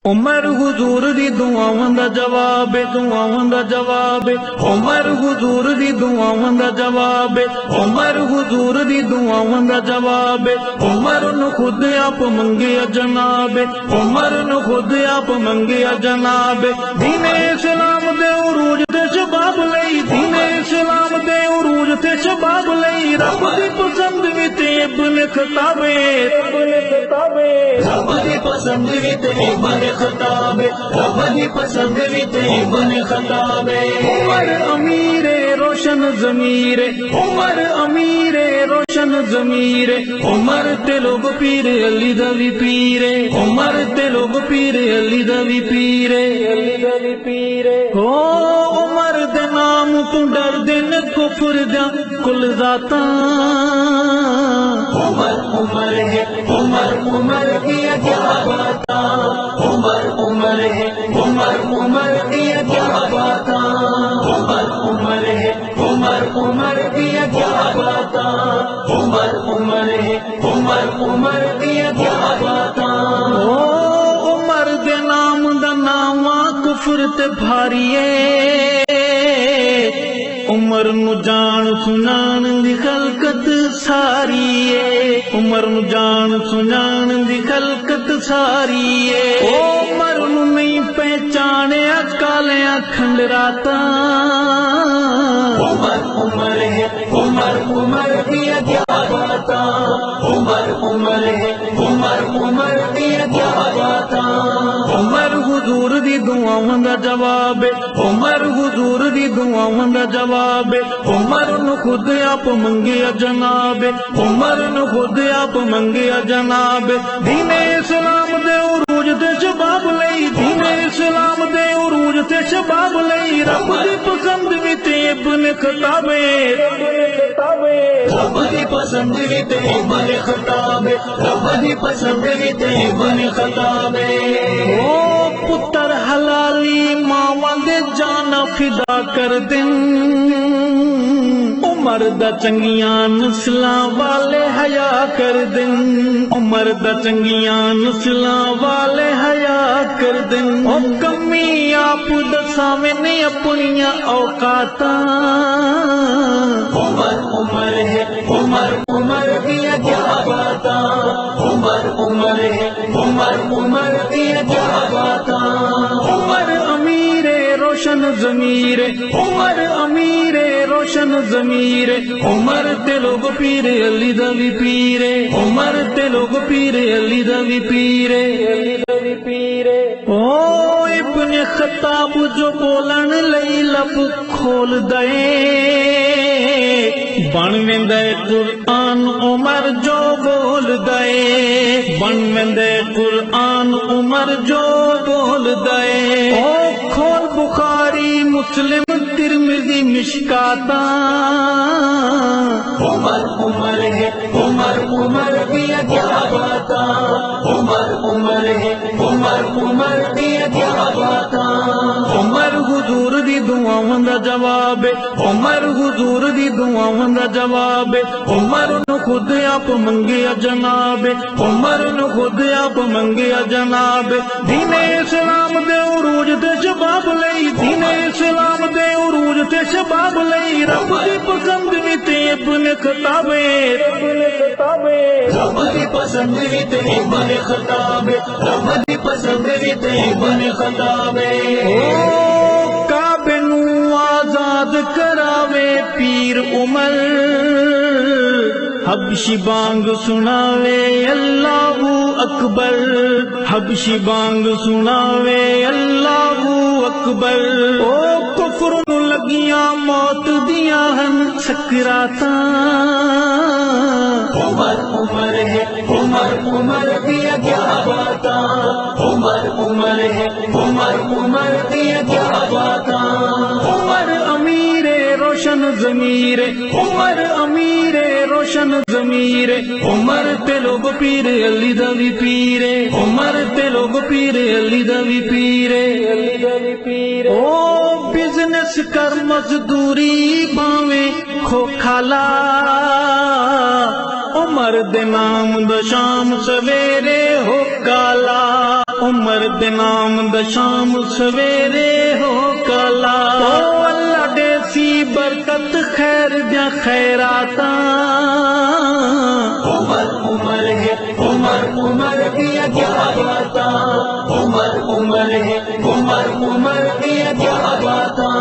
عمر حضور دی دعاواں دا جواب، دعاواں دا جواب، عمر حضور دی دعاواں دا جواب، عمر حضور دی دعاواں دا جواب، عمر نو خود آپ منگیا جناب، عمر نو خود آپ منگیا جناب، دین اسلام دے عروج تے شباب لئی، دین اسلام دے عروج تے شباب لئی، رب دی پسند وی تے ابن خطاب، رب دی پسند وی تے ابن خطاب، رب دی پسند وی تے ابن خطاب، عمر امیر روشن ضمیر، عمر امیر روشن ضمیر، عمر تے لوگ پیر علی دا وی پیر، عمر تے لوگ پیر علی دا وی پیر، علی دا وی پیر، او عمر دے نام تو ڈر دین کفر دا کل ذاتاں، عمر عمر ہے عمر عمر کیا کیا باتاں، عمر عمر ہے عمر عمر کیا کیا باتاں، عمر عمر ہے عمر عمر کیا کیا باتاں، عمر عمر ہے عمر عمر کیا کیا باتاں، او عمر دے نام دا ناواں کفر تے بھاری ہے، عمر نو جان سنان دی خلقت ساری ہے، عمر نو جان سنان دی خلقت ساری ہے، عمر نو نہیں پہچانیا کالیاں کھنڈراتاں، عمر عمر ہے عمر عمر کیا کیا باتاں، عمر عمر ہے عمر عمر کیا کیا باتاں، عمر حضور دی دعاواں دا جواب، عمر حضور دی دعاواں دا جواب، عمر نو خود آپ منگیا جناب، عمر نو خود آپ منگیا جناب، دین اسلام دے عروج تے شباب لئی، دین اسلام دے عروج تے شباب لئی، رب دی پسند وی تے ابن خطاب، رب دی پسند وی تے ابن خطاب، رب دی پسند وی تے ابن خطاب، او پتر حلالی ماواں دے جانا فدا کر دین، عمر دا چنگیاں نسلاں والے حیا کر دین، عمر دا چنگیاں نسلاں والے حیا کر دین، او کمی آپ دساویں نے اپنیاں اوقاتاں، عمر عمر ہے عمر عمر کیا کیا باتاں، عمر عمر ہے عمر عمر کیا کیا باتاں، عمر امیر روشن ضمیر، عمر امیر روشن ضمیر، عمر تے لوگ پیر علی دا وی پیر، عمر تے لوگ پیر علی دا وی پیر، علی دا وی پیر، او ابن خطاب جو بولن لئی لب کھول دے، بن ویندے قرآن عمر جو بول دے، بن ویندے قرآن عمر جو بول دے، او کھول بخاری مسلم ترمذی مشکاتاں، عمر عمر ہے عمر عمر کیا کیا باتاں، عمر عمر ہے عمر عمر کیا کیا باتاں، عمر حضور دی دعاواں دا جواب، عمر حضور دی دعاواں دا جواب، عمر نو خود آپ منگیا جناب، عمر نو خود آپ منگیا جناب، دین اسلام دے عروج تے شباب لئی، دین اسلام دے عروج تے شباب لئی، رب دی پسند وی تے ابن خطاب، رب دی پسند وی تے ابن خطاب، رب دی پسند وی تے ابن خطاب، او کعبے نو آزاد کراوے پیر عمر، حبشی بانگ سناوے اللہ اکبر، حبشی بانگ سناوے اللہ اکبر، او کفر نو لگیاں موت دیاں ہن سکراتاں، عمر عمر ہے عمر عمر کیا کیا باتاں، عمر عمر ہے عمر عمر کیا کیا باتاں، عمر امیر روشن ضمیر، عمر امیر روشن ضمیر، عمر تے لوگ پیر علی دا وی پیر، عمر تے لوگ پیر علی دا وی پیر، علی دا وی پیر، او بزنس کر مزدوری باویں کھوکھالا، عمر دے نام دا شام سویرے ہو کالا، عمر دے نام دا شام سویرے ہو کلا اللہ دے سی برکت خیر دیا خیراتاں عمر عمر ہے عمر عمر دیا کیا باتاں عمر عمر ہے عمر عمر دیا کیا باتاں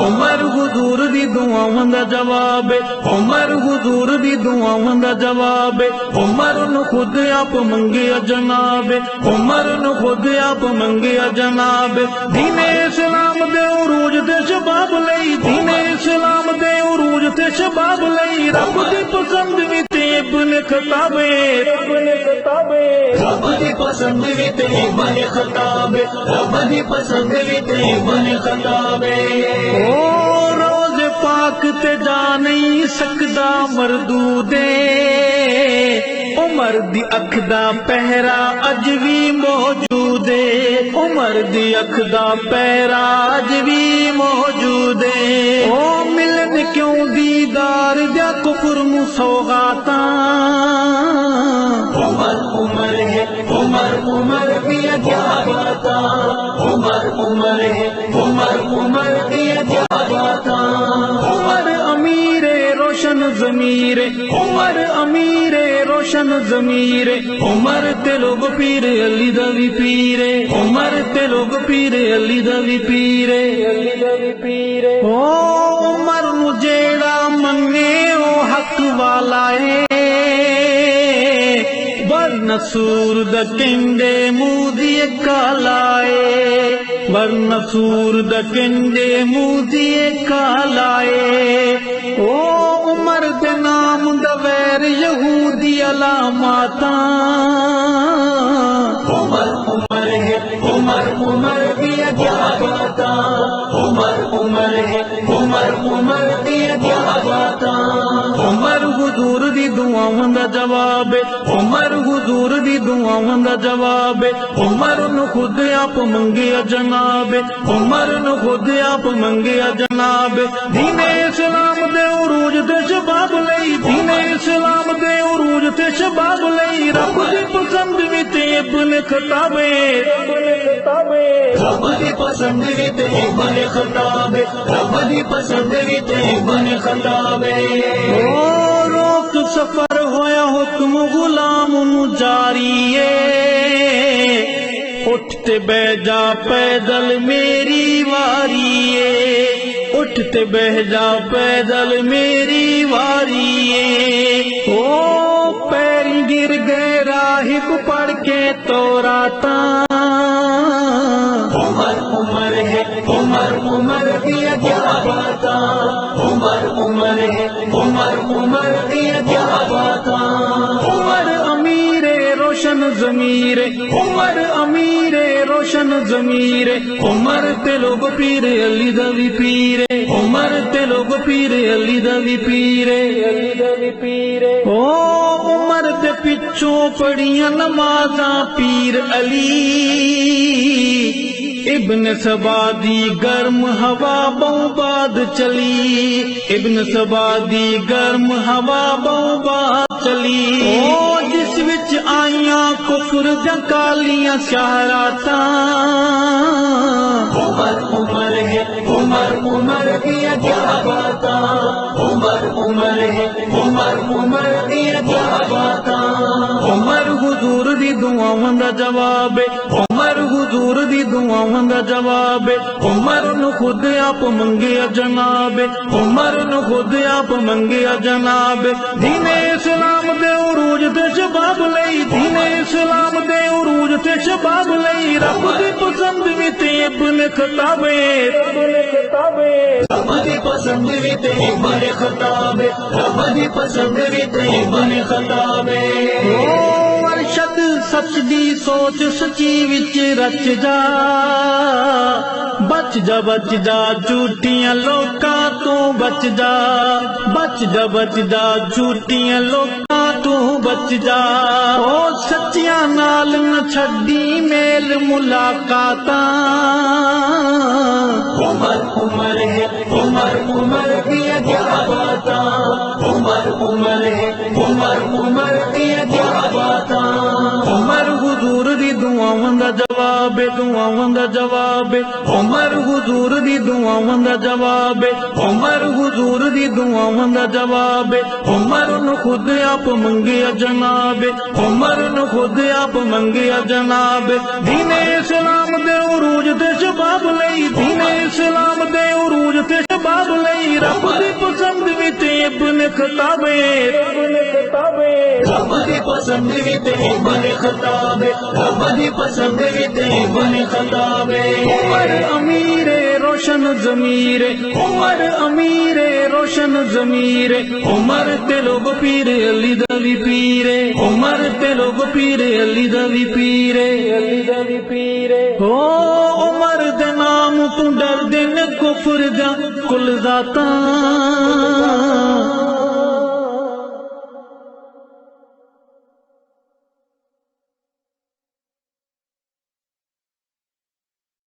عمر حضور دی دعاواں دا جواب عمر حضور دی دعاواں دا جواب عمر نو خود آپ منگیا جناب عمر نو خود آپ منگیا جناب دین اسلام دے عروج تے شباب لئی دین اسلام دے عروج تے شباب لئی رب دی پسند وی تے ابن خطاب رب دی پسند وی تے ابن خطاب رب دی پسند وی تے ابن خطاب او روز پاک تے جا نہیں سکدا مردودے عمر دی اکھ دا پہرا اج وی موجود ہے عمر دی اکھ دا پہرا اج وی موجود ہے او ملن کیوں دیدار دیا کفر مسوغاتاں عمر عمر ہے عمر عمر دیا کیا باتاں عمر عمر ہے عمر عمر دیا کیا باتاں عمر امیر روشن ضمیر عمر امیر روشن ضمیر عمر تے لوگ پیر علی دا وی پیر عمر تے لوگ پیر علی دا وی پیر او عمر نو جیڑا منگے او حق والا ہے ورنہ سور دا کنڈے منہ دی کالائے ورنہ سور دا کنڈے منہ دی کالائے او عمر دے نام دا غیر یہودی علاماتاں عمر عمر ہے عمر عمر دیا کیا باتاں عمر عمر ہے عمر عمر دیا کیا باتاں عمر حضور دی دعاواں دا جواب عمر حضور دی دعاواں دا جواب عمر نو خود آپ منگیا جناب عمر نو خود آپ منگیا جناب دین اسلام دے عروج تے شباب لئی دین اسلام دے عروج تے شباب لئی رب دی پسند وی تے ابن خطاب رب دی پسند وی تے ابن خطاب رب دی پسند وی تے ابن خطاب او روک سفر ہویا حکم غلام نو جاری ہے اٹھتے بہ جا پیدل میری واری ہے اٹھتے بہ جا پیدل میری واری ہے او پیری گر گئے راہب پڑھ کے توراتاں عمر عمر ہے عمر عمر دیا کیا باتاں عمر عمر ہے عمر عمر دیا کیا باتاں عمر امیر روشن ضمیر عمر امیر روشن ضمیر عمر تے لوگ پیر علی دا وی پیر عمر تے لوگ پیر علی دا وی پیر او عمر دے پچھوں پڑیاں نمازاں پیر علی ابن سبا دی گرم ہوا بہو باد چلی ابن سبا دی گرم ہوا بہو باد چلی او جس وچ آئیاں کفر دیا کالیاں شہراتاں عمر عمر ہے عمر عمر دیا کیا باتاں عمر عمر ہے عمر عمر دیا کیا باتاں عمر حضور دی دعاواں دا جواب عمر حضور دی دعاواں دا جواب عمر نو خود آپ منگیا جناب عمر نو خود آپ منگیا جناب دین اسلام دے عروج تے شباب لئی دین اسلام دے عروج تے شباب لئی رب دی پسند وی تے ابن خطاب رب دی پسند وی تے ابن خطاب رب دی پسند وی تے ابن خطاب ارشد سچ دی سوچ سچی وچ رچ جا بچ جا جھوٹیاں لوکاں تو بچ جا جھوٹیاں لوکاں تو بچ جا او سچیاں نال نہ چھڈی میل ملاقاتاں عمر عمر ہے عمر عمر دیا کیا باتاں عمر عمر ہے عمر عمر دیا کیا باتاں عمر حضور دی دعاواں دا جواب دعاواں دا جواب عمر حضور دی دعاواں دا جواب عمر حضور دی دعاواں دا جواب عمر نو خود آپ منگیا جناب عمر نو خود آپ منگیا جناب دین اسلام دے عروج تے شباب لئی دین اسلام دے عروج تے شباب لئی رب دی پسند وچ ابن خطاب رب دی پسند وچ ابن خطاب رب دی پسند وچ ابن خطاب عمر امیر روشن ضمیر عمر امیر روشن ضمیر عمر تے لوگ پیر علی دا وی پیر عمر تے لوگ پیر علی دا وی پیر علی دا وی پیر او عمر دے نام تو ڈر دے نے کفر دا کل ذاتاں